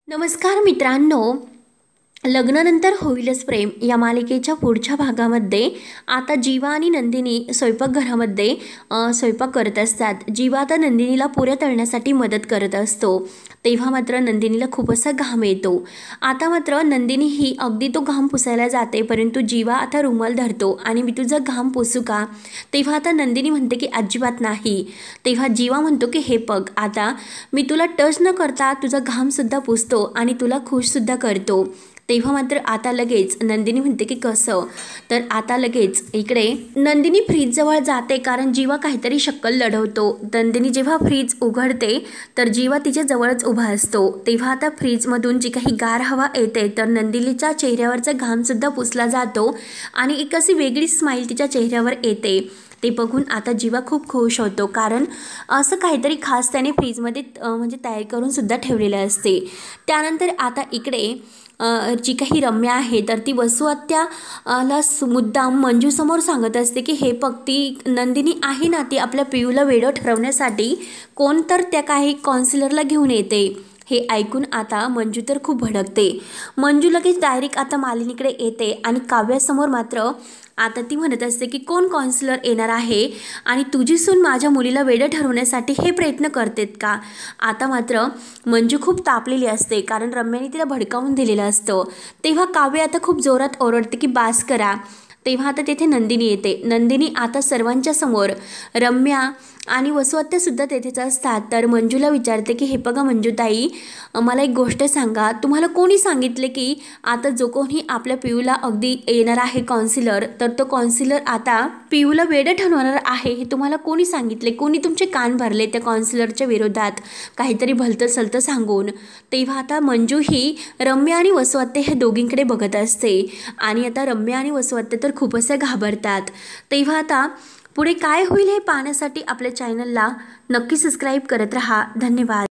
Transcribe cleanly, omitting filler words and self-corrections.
नमस्कार मित्रांनो, लग्नानंतर होईलच प्रेम या मालिकेच्या पुढच्या भागामध्ये आता जीवा आणि नंदिनी स्वयंपाकघरामध्ये स्वयंपाक करत असतात। जीवा आता नंदिनीला पुऱ्या तळण्यासाठी मदत करत असतो। तेव्हा मात्र नंदिनीला खूप असा घाम येतो। आता मात्र नंदिनी ही अगदी तो घाम पुसायला जाते, परंतु जीवा आता रुमाल धरतो आणि मी तुझा घाम पुसू का? तेव्हा आता नंदिनी म्हणते की अजिबात नाही। तेव्हा जीवा म्हणतो की हे बघ, आता मी तुला टच न करता तुझा घामसुद्धा पुसतो आणि तुला खुशसुद्धा करतो। तेव्हा मात्र आता लगेच नंदिनी म्हणते की कसं? तर आता लगेच इकडे नंदिनी फ्रीजजवळ जाते, कारण जीवा काहीतरी शक्कल लढवतो। नंदिनी जेव्हा फ्रीज उघडते तर जीवा तिच्या जवळच उभा असतो। तेव्हा आता फ्रीजमधून जी काही गार हवा येते तर नंदिनीच्या चेहऱ्यावरचा घामसुद्धा पुसला जातो आणि एक अशी वेगळी स्माईल तिच्या चेहऱ्यावर येते। ते बघून आता जीवा खूप खुश होतो, कारण असं काहीतरी खास त्याने फ्रीजमध्ये म्हणजे तयार करून सुद्धा ठेवलेले असते। त्यानंतर आता इकडे जी काही रम्या आहे तर ती वसू आत्याला मुद्दाम मंजूसमोर सांगत असते की हे बघ, ती नंदिनी आहे ना, ती आपल्या पियूला वेडं ठरवण्यासाठी कोण तर त्या काही काउन्सिलरला घेऊन येते। हे ऐकून आता मंजू तर खूप भडकते। मंजू लगेच डायरेक्ट आता मालिनीकडे येते आणि काव्यासमोर मात्र आता ती म्हणत असते की कोण काउन्सिलर येणार आहे आणि तुझी सून माझ्या मुलीला वेडं ठरवण्यासाठी हे प्रयत्न करतेत का? आता मात्र मंजू खूप तापलेली असते, कारण रम्याने तिला भडकावून दिलेलं असतं। तेव्हा काव्य आता खूप जोरात ओरडते की बास करा। तेव्हा आता तेथे नंदिनी येते। नंदिनी आता सर्वांच्या समोर, रम्या आणि वसू आत्यासुद्धा तेथेच असतात, तर मंजूला विचारते की हे बघा मंजूताई, मला एक गोष्ट सांगा, तुम्हाला कोणी सांगितले की आता जो कोणी आपल्या पियूला अगदी येणार आहे काउन्सिलर, तर तो काउन्सिलर आता पियूला वेडं ठरवणार आहे? हे तुम्हाला कोणी सांगितले? कोणी तुमचे कान भरले त्या काउन्सिलरच्या विरोधात काहीतरी भलतं सलतं सांगून? तेव्हा आता मंजू ही रम्या आणि वसू आत्या हे दोघींकडे बघत असते आणि आता रम्या आणि वसू आत्या तर खूप असे घाबरतात। तेव्हा आता पुढे काय होईल हे पाहण्यासाठी आपल्या चॅनलला नक्की सबस्क्राईब करत राहा। धन्यवाद।